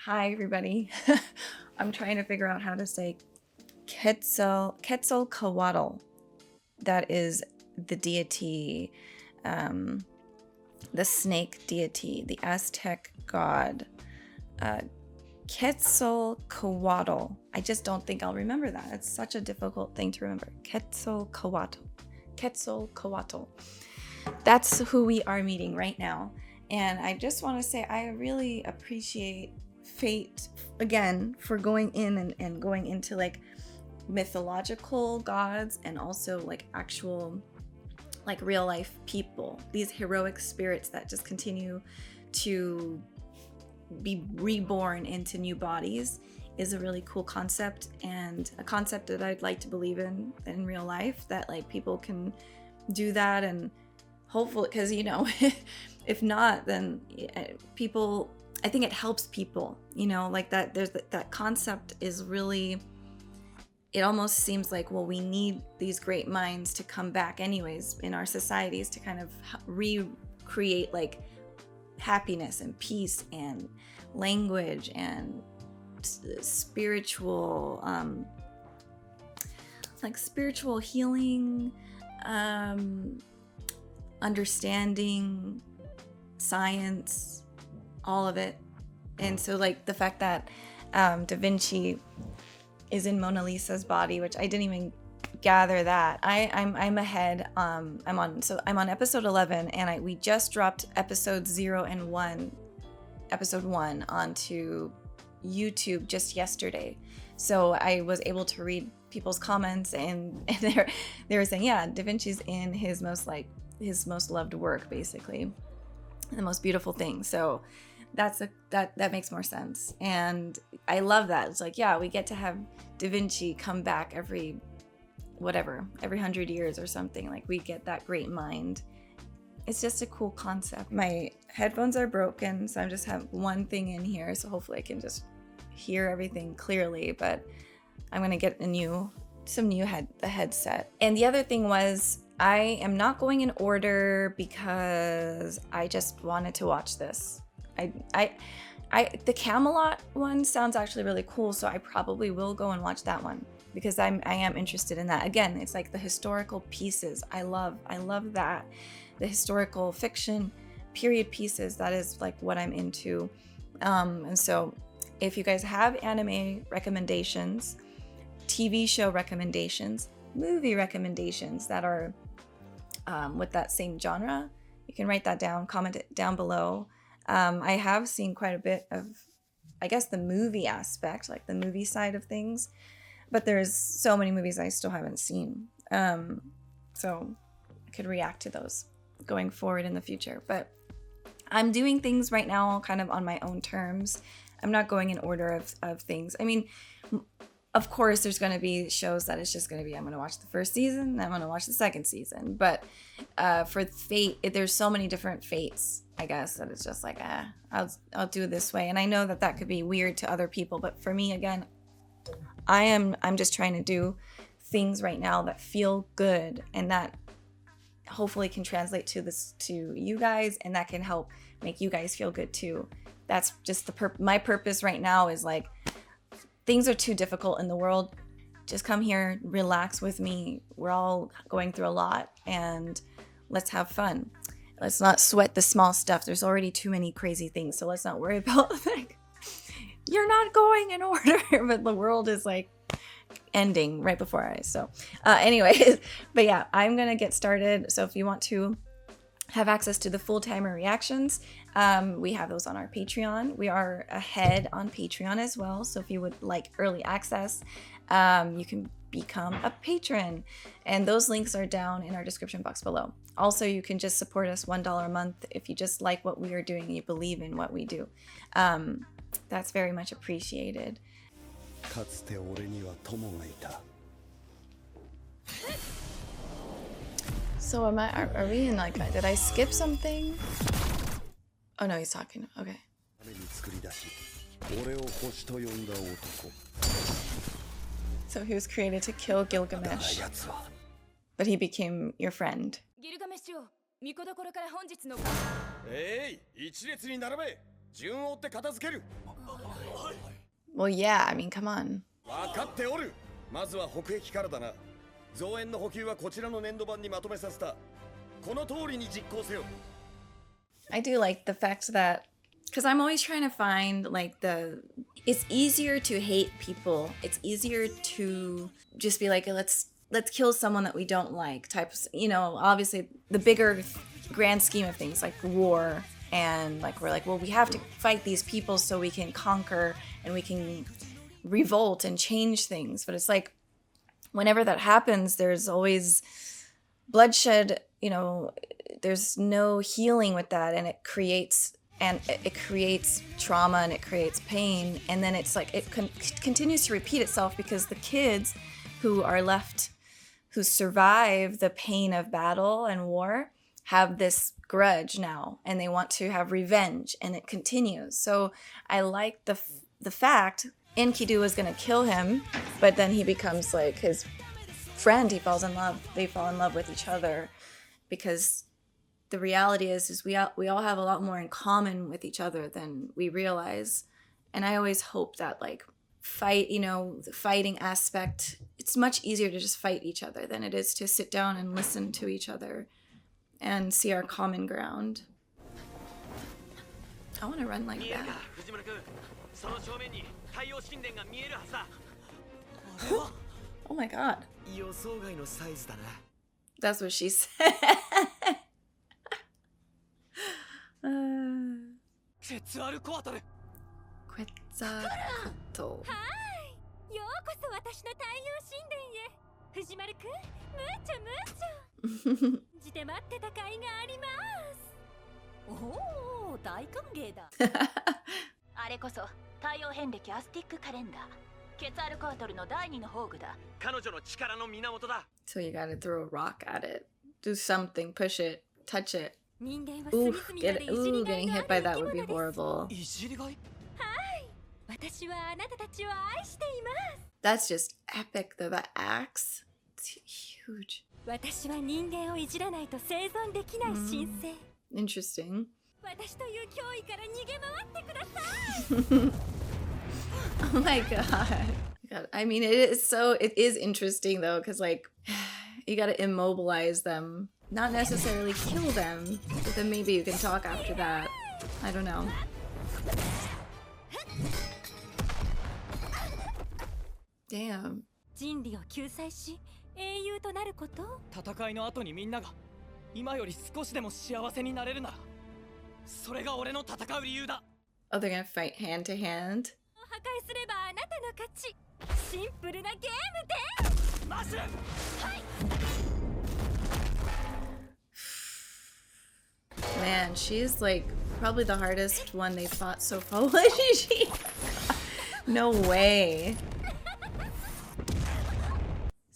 Hi, everybody. I'm trying to figure out how to say Quetzalcoatl. That is the deity, the snake deity, the Aztec god. Quetzalcoatl. I just don't think I'll remember that. It's such a difficult thing to remember. Quetzalcoatl. Quetzalcoatl. That's who we are meeting right now. And I just want to say I really appreciate fate again for going in and going into like mythological gods and also like actual like real life people, these heroic spirits that just continue to be reborn into new bodies is a really cool concept, and a concept that I'd like to believe in real life, that like people can do that. And hopefully, because if not, then people, I think it helps people, like that there's that concept is really, it almost seems like, well, we need these great minds to come back anyways in our societies to kind of recreate like happiness and peace and language and spiritual spiritual healing, understanding, science, all of it. And so like the fact that Da Vinci is in Mona Lisa's body, which I didn't even gather that. I'm ahead. I'm on episode 11, and we just dropped episode 0 and 1, episode 1 onto YouTube just yesterday. So I was able to read people's comments, and they were saying, yeah, Da Vinci's in his most loved work, basically, the most beautiful thing. So that makes more sense, and I love that. It's like, yeah, we get to have Da Vinci come back every 100 years or something. Like, we get that great mind. It's just a cool concept. My headphones are broken, so I just have one thing in here, so hopefully I can just hear everything clearly. But I'm gonna get a headset. And the other thing was, I am not going in order because I just wanted to watch this. The Camelot one sounds actually really cool, so I probably will go and watch that one because I am interested in that. Again, it's like the historical pieces. I love that. The historical fiction period pieces, that is like what I'm into. And so if you guys have anime recommendations, TV show recommendations, movie recommendations that are with that same genre, you can write that down, comment it down below. I have seen quite a bit of, I guess, the movie aspect, like the movie side of things, but there's so many movies I still haven't seen. So I could react to those going forward in the future. But I'm doing things right now kind of on my own terms. I'm not going in order of things. I mean, of course, there's going to be shows that it's just going to be, I'm going to watch the first season, I'm going to watch the second season. But for Fate, there's so many different Fates, I guess, that it's just like, I'll do it this way. And I know that could be weird to other people, but for me, again, I'm just trying to do things right now that feel good, and that hopefully can translate to you guys, and that can help make you guys feel good too. That's just my purpose right now, is like, things are too difficult in the world. Just come here, relax with me. We're all going through a lot, and let's have fun. Let's not sweat the small stuff. There's already too many crazy things, so let's not worry about like, you're not going in order, but the world is like ending right before our eyes. So anyways, but yeah, I'm gonna get started. So if you want to have access to the full-timer reactions, we have those on our Patreon. We are ahead on Patreon as well, so if you would like early access, you can become a patron, and those links are down in our description box below. Also, you can just support us $1 a month if you just like what we are doing and you believe in what we do. That's very much appreciated. So are we in like, did I skip something? Oh no, he's talking. Okay. So he was created to kill Gilgamesh, but he became your friend. Well, yeah, I mean, come on. 分かっておる。まずは北壁からだな。増援の補給はこちらの年度版にまとめさせた。この通りに実行せよ。I do like the fact that, because I'm always trying to find like it's easier to hate people. It's easier to just be like, let's kill someone that we don't like type of, obviously the bigger grand scheme of things like war, and like we're like, well, we have to fight these people so we can conquer and we can revolt and change things. But it's like, whenever that happens, there's always bloodshed, there's no healing with that, and it creates trauma and it creates pain, and then it's like it continues to repeat itself because the kids who are left, who survive the pain of battle and war, have this grudge now, and they want to have revenge, and it continues. So I like the fact Enkidu is going to kill him, but then he becomes like his friend. They fall in love with each other, because the reality is we all have a lot more in common with each other than we realize. And I always hope that like the fighting aspect, it's much easier to just fight each other than it is to sit down and listen to each other and see our common ground. I want to run like that. Oh my god. That's what she said. Quetzalcoatl. ようこそ私の太陽神殿へ。藤丸くん、ムーチョムーチョ。じて待ってた甲斐があります。おお、大歓迎だ。あれこそ太陽遍歴アスティックカレンダー。ケツァルコアトルの第二の宝具だ。彼女の力の源だ。So you gotta throw a rock at it. Do something, push it, touch it. Ooh, getting hit by that would be horrible. That's just epic though, that axe. It's huge. Interesting. Oh my god. I mean, it is interesting though, because like you gotta immobilize them. Not necessarily kill them, but then maybe you can talk after that. I don't know. Damn. 人類を救済し英雄となること。戦いの後にみんなが今より少しでも幸せになれるなら、それが俺の戦う理由だ。Oh, they're gonna fight hand to hand? 破壊すればあなたの勝ち。シンプルなゲームで。マッシュ。はい。Man, she's like probably the hardest one they fought so far. No way.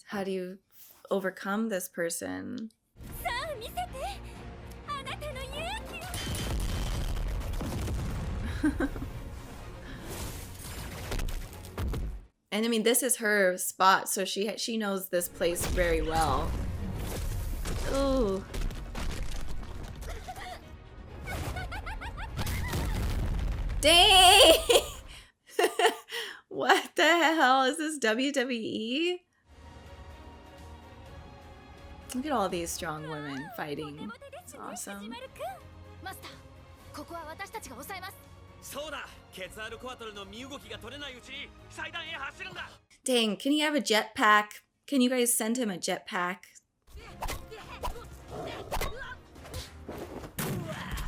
How do you overcome this person? And I mean, this is her spot, so she knows this place very well. Ooh. Dang! What the hell? Is this WWE? Look at all these strong women fighting. It's awesome. Dang, can he have a jetpack? Can you guys send him a jetpack?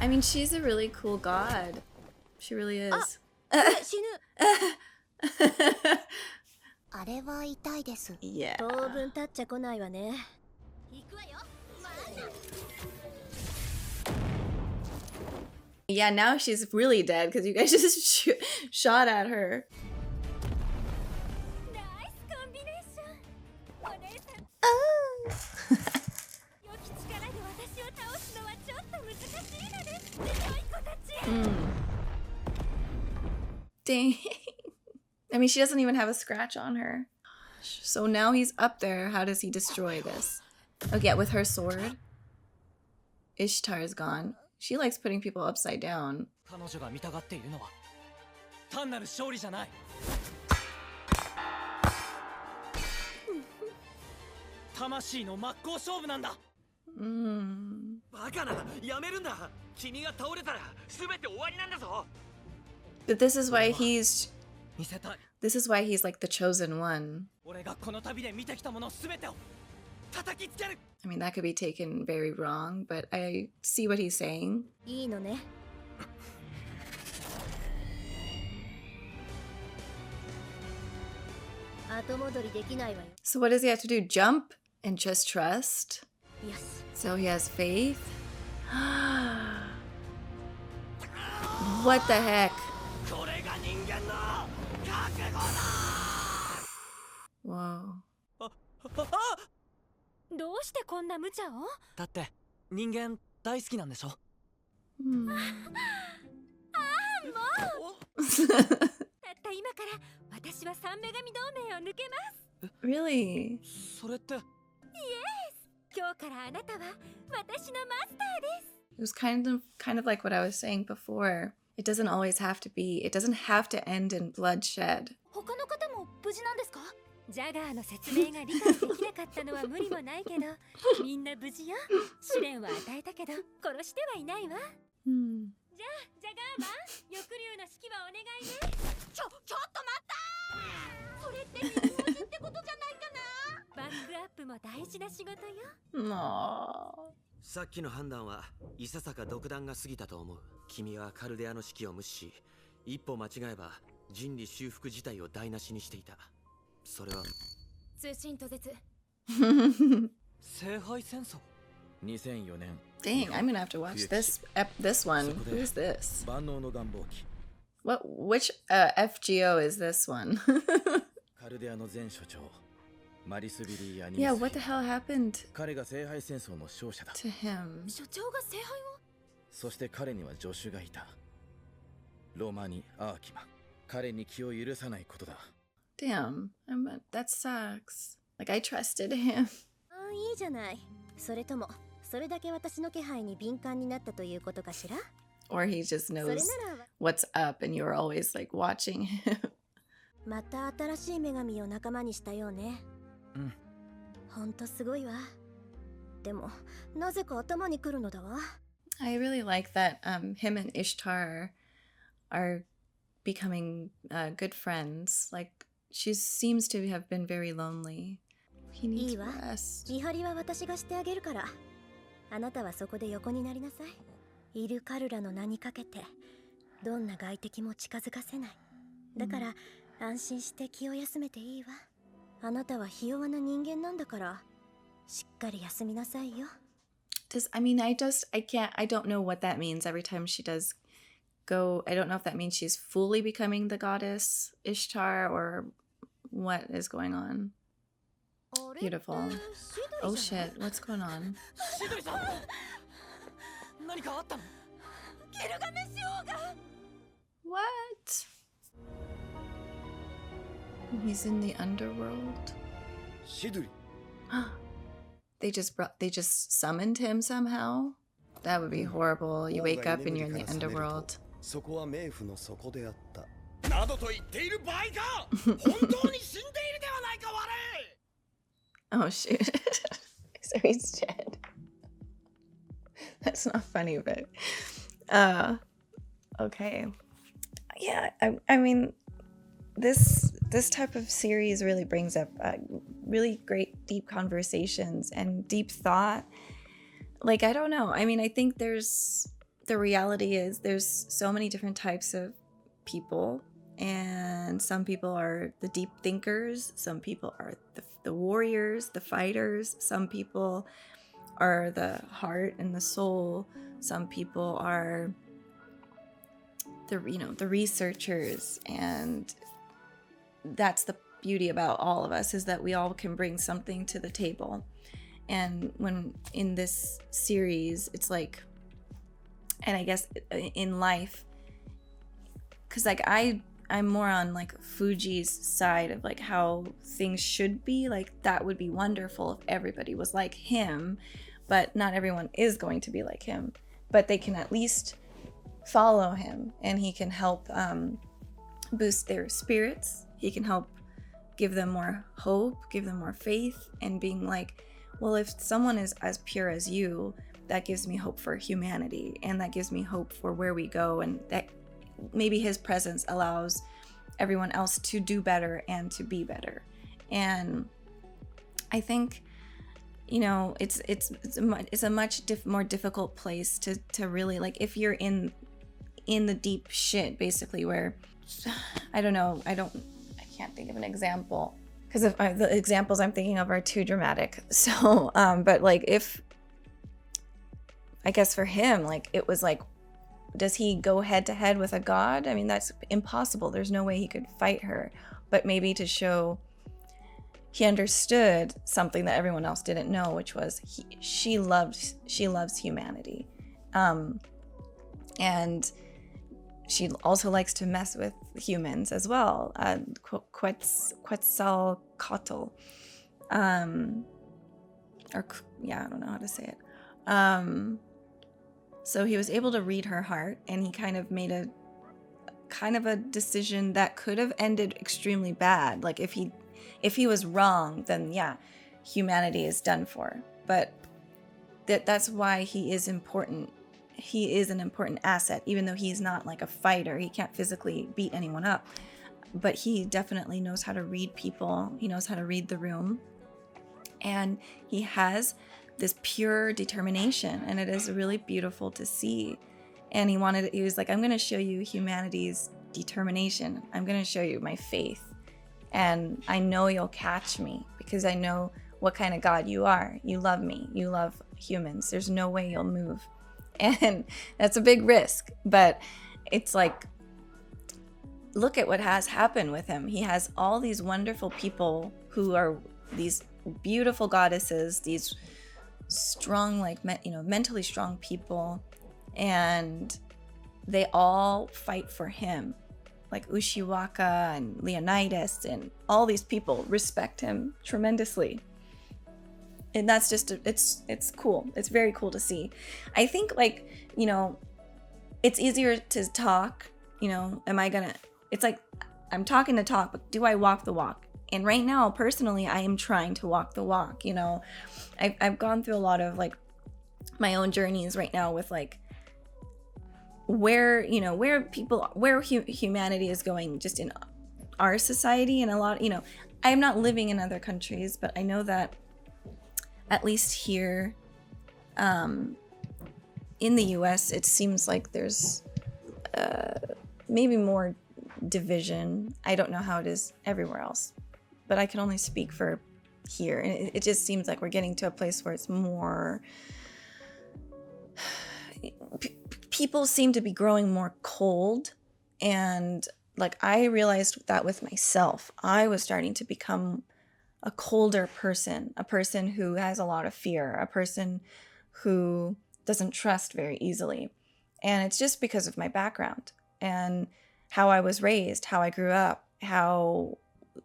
I mean, she's a really cool god. She really is. Yeah. Yeah, now she's really dead because you guys just shot at her. Oh. Dang. I mean, she doesn't even have a scratch on her. So now he's up there. How does he destroy this? Oh, yeah, with her sword. Ishtar's gone. She likes putting people upside down. 魂の真っ向勝負なんだ。バカな、やめるんだ。君が倒れたら全て終わりなんだぞ。 But this is why he's 見せたい。 this is why he's like the chosen one. 俺がこの旅で見てきたもの全てを叩きつける。 I mean, that could be taken very wrong, but I see what he's saying. いいのね。後戻りできないわよ。 So what does he have to do? Jump and just trust? よし。 So he has faith? What the heck? これが人間の覚悟だ。 Whoa. どうしてこんな無茶を？だって人間大好きなんでしょ。 Hmm. たった今から私は三女神同盟を抜けます。 Really? それって。今日からあなたは私のマスターです。 It was kind of like what I was saying before. It doesn't always have to be. It doesn't have to end in bloodshed. 他の方も無事なんですか？ジャガーの説明が理解できなかったのは無理もないけど、みんな無事よ。試練は与えたけど殺してはいないわ。 Hmm. じゃあジャガーマン、翼竜の指揮はお願いね。ちょっと待った。それって水文字ってことじゃないかな。バックアップも大事な仕事よ。 Aww. さっきの判断はいささか独断が過ぎたと思う。君はカルデアの指揮を無視し、一歩間違えば人類修復自体を台無しにしていた。それは通信途絶。聖杯戦争。2004年 Dang, I'm gonna have to watch this one. Who is this? 万能の願望機 Which FGO is this one? カルデアの前所長マリスビリー・アニメ Yeah, ス what the hell happened 彼が聖杯戦争の勝者だ。 to him? 所長が聖杯を？そして彼には助手がいた。ロマニ・アーキマン。彼に気を許さないことだ。 Damn, that sucks. Like, I trusted him. ああ、いいじゃない。それともそれだけ私の気配に敏感になったということかしら？ Or he just それ knows なら what's up and you're always like watching him. また新しい女神を仲間にしたようね。ほんとすごいわ。でもなぜか頭にくるのだわ。 I really like that him and Ishtar are becoming good friends. Like, she seems to have been very lonely. He needs いいわ。 rest. 見張りは私がしてあげるから。あなたはそこで横になりなさい。いるカルラの名にかけて、どんな外敵も近づかせない。だから、安心して気を休めていいわ。あなたはひ弱な人間なんだから、しっかり休みなさいよ。I don't know what that means every time she does go. I don't know if that means she's fully becoming the goddess Ishtar or what is going on. Beautiful. Oh shit, what's going on? シドリさん。何かあったの？ギルガメシ王が What? He's in the underworld. シドリ They just summoned him somehow? That would be horrible. You wake up and you're in the underworld. そこは冥府の底であった。などと言っている場合か。本当に死んでいるではないか、我。 Oh shoot. So he's dead. That's not funny, but okay. Yeah, I mean this type of series really brings up really great deep conversations and deep thought. Like, I don't know. I mean, I think the reality is there's so many different types of people, and some people are the deep thinkers, some people are the warriors, the fighters, some people are the heart and the soul, some people are the researchers. And that's the beauty about all of us, is that we all can bring something to the table. And when in this series, it's like, and I guess in life, because like I'm more on like Fuji's side of like how things should be. Like, that would be wonderful if everybody was like him, but not everyone is going to be like him. But they can at least follow him, and he can help boost their spirits. He can help give them more hope, give them more faith, and being like, well, if someone is as pure as you, that gives me hope for humanity, and that gives me hope for where we go, and that maybe his presence allows everyone else to do better and to be better. And I think, you know, it's a much more difficult place to really, like, if you're in the deep shit, basically, where I don't know, I can't think of an example, because the examples I'm thinking of are too dramatic. So, but like, if, I guess for him, like, it was like, does he go head to head with a god? I mean, that's impossible. There's no way he could fight her. But maybe to show he understood something that everyone else didn't know, which was she loves humanity, and she also likes to mess with humans as well. Quetzalcoatl, or yeah, I don't know how to say it. So he was able to read her heart, and he kind of made a decision that could have ended extremely bad. Like, if he was wrong, then yeah, humanity is done for. But that's why he is important. He is an important asset, even though he's not like a fighter. He can't physically beat anyone up, but he definitely knows how to read people. He knows how to read the room, and he has this pure determination, and it is really beautiful to see. And he was like, I'm going to show you humanity's determination. I'm going to show you my faith, and I know you'll catch me, because I know what kind of God you are. You love me. You love humans. There's no way you'll move. And that's a big risk, but it's like, look at what has happened with him. He has all these wonderful people who are these beautiful goddesses, these strong, like, mentally strong people, and they all fight for him. Like Ushiwaka and Leonidas and all these people respect him tremendously. And that's just, it's cool. It's very cool to see. I think, like, you know, it's easier to talk, you know, it's like, I'm talking to talk, but do I walk the walk? And right now, personally, I am trying to walk the walk, you know. I've gone through a lot of, like, my own journeys right now with, like, where humanity is going just in our society, and a lot, you know, I'm not living in other countries, but I know that at least here in the US, it seems like there's maybe more division. I don't know how it is everywhere else, but I can only speak for here. And it just seems like we're getting to a place where it's more... people seem to be growing more cold, and, like, I realized that with myself. I was starting to become a colder person, a person who has a lot of fear, a person who doesn't trust very easily. And it's just because of my background and how I was raised, how I grew up,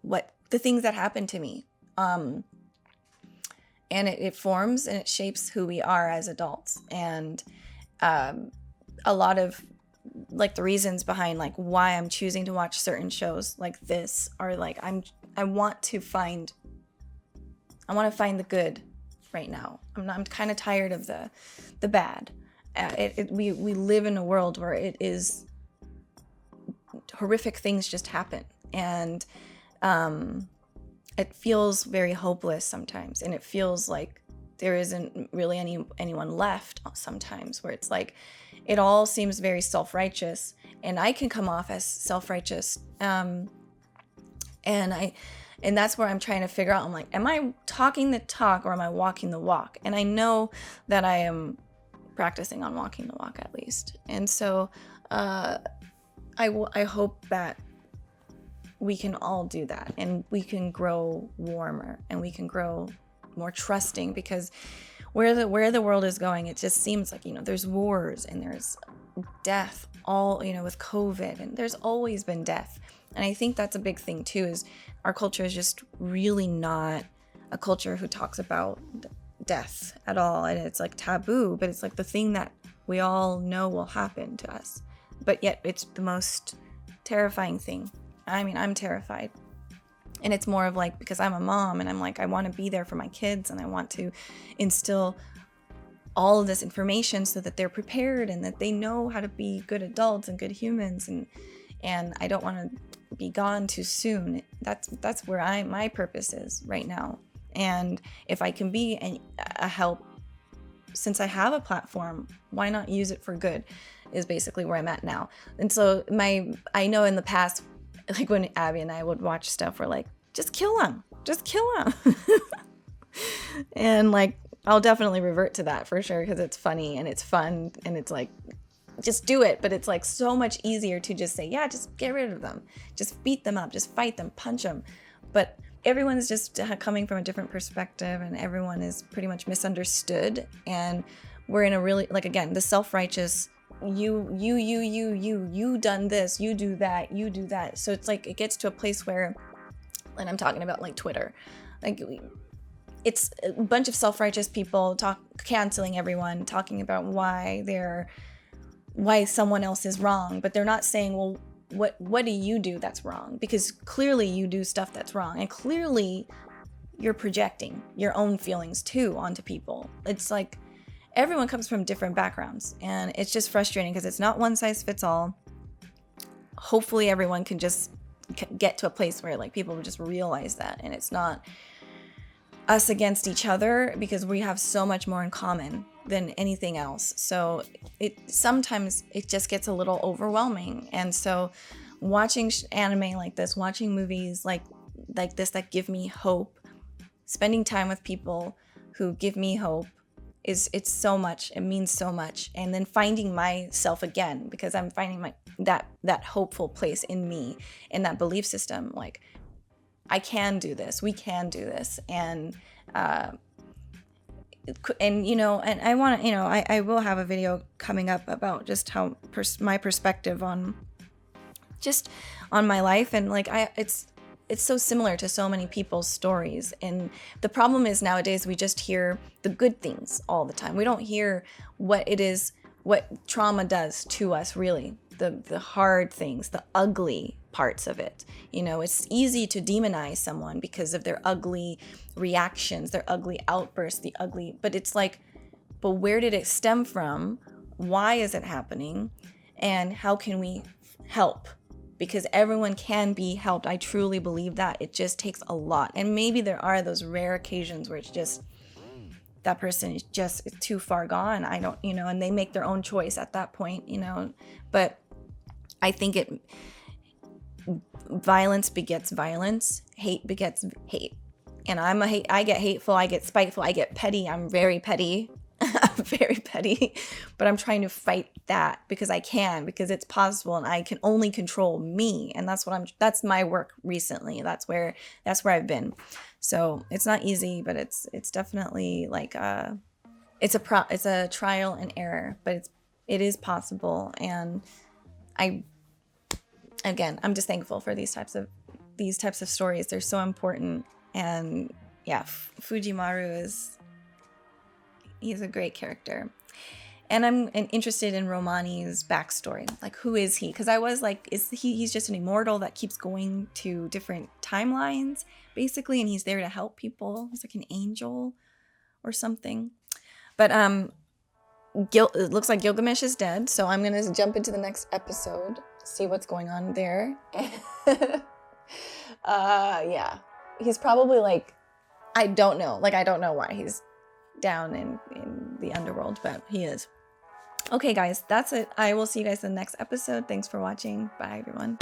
what the things that happened to me. And it forms and it shapes who we are as adults. And a lot of, like, the reasons behind, like, why I'm choosing to watch certain shows like this are, like, I want to find the good right now. I'm kind of tired of the bad. We live in a world where it is horrific things just happen, and it feels very hopeless sometimes, and it feels like there isn't really anyone left sometimes, where it's like it all seems very self-righteous, and I can come off as self-righteous, and that's where I'm trying to figure out. I'm like, am I talking the talk or am I walking the walk? And I know that I am practicing on walking the walk, at least. And so I hope that we can all do that, and we can grow warmer, and we can grow more trusting, because where the world is going, it just seems like, you know, there's wars and there's death, all, you know, with COVID, and there's always been death. And I think that's a big thing too, is our culture is just really not a culture who talks about death at all. And it's like taboo, but it's like the thing that we all know will happen to us. But yet it's the most terrifying thing. I mean, I'm terrified. And it's more of like, because I'm a mom and I'm like, I want to be there for my kids and I want to instill all of this information so that they're prepared and that they know how to be good adults and good humans, and I don't want to be gone too soon. That's where my purpose is right now. And if I can be a help, since I have a platform, why not use it for good, is basically where I'm at now. And so I know in the past, like when Abby and I would watch stuff, we're like, just kill him. And like, I'll definitely revert to that for sure, because it's funny and it's fun and it's like, just do it. But it's like so much easier to just say, yeah, just get rid of them. Just beat them up, just fight them, punch them. But everyone's just coming from a different perspective and everyone is pretty much misunderstood. And we're in a really, like, again, the self-righteous, you done this, you do that. So it's like, it gets to a place where, and I'm talking about like Twitter, like it's a bunch of self-righteous people canceling everyone, talking about why someone else is wrong, but they're not saying, well, what do you do that's wrong? Because clearly you do stuff that's wrong, and clearly you're projecting your own feelings too onto people. It's like everyone comes from different backgrounds, and it's just frustrating because it's not one size fits all. Hopefully everyone can just get to a place where like people just realize that, and it's not us against each other, because we have so much more in common than anything else. So sometimes it just gets a little overwhelming. And so watching anime like this, watching movies like this that give me hope, spending time with people who give me hope, it's so much. It means so much. And then finding myself again, because I'm finding that hopeful place in me, in that belief system, like, I can do this. We can do this. And you know, and I want to, you know, I will have a video coming up about just how my perspective on my life, and like it's so similar to so many people's stories. And the problem is nowadays we just hear the good things all the time. We don't hear what trauma does to us, really. The hard things, the ugly parts of it. You know, it's easy to demonize someone because of their ugly reactions, their ugly outbursts, but it's like, but where did it stem from? Why is it happening? And how can we help? Because everyone can be helped. I truly believe that. It just takes a lot. And maybe there are those rare occasions where it's just, that person is just too far gone. I don't, you know, and they make their own choice at that point, you know. But I think violence begets violence, hate begets hate. And I get hateful, I get spiteful, I get petty. I'm very petty. I'm very petty, but I'm trying to fight that because it's possible, and I can only control me. And that's my work recently. That's where I've been. So it's not easy, but it's definitely like it's a trial and error, but it is possible. And I'm just thankful for these types of stories. They're so important. And yeah, Fujimaru he's a great character. And I'm interested in Romani's backstory. Like, who is he? Because I was like, he's just an immortal that keeps going to different timelines, basically, and he's there to help people. He's like an angel or something. But it looks like Gilgamesh is dead, so I'm gonna jump into the next episode, see what's going on there. Yeah. He's probably like, I don't know why he's down in the underworld, but he is. Okay, guys, that's it. I will see you guys in the next episode. Thanks for watching. Bye, everyone.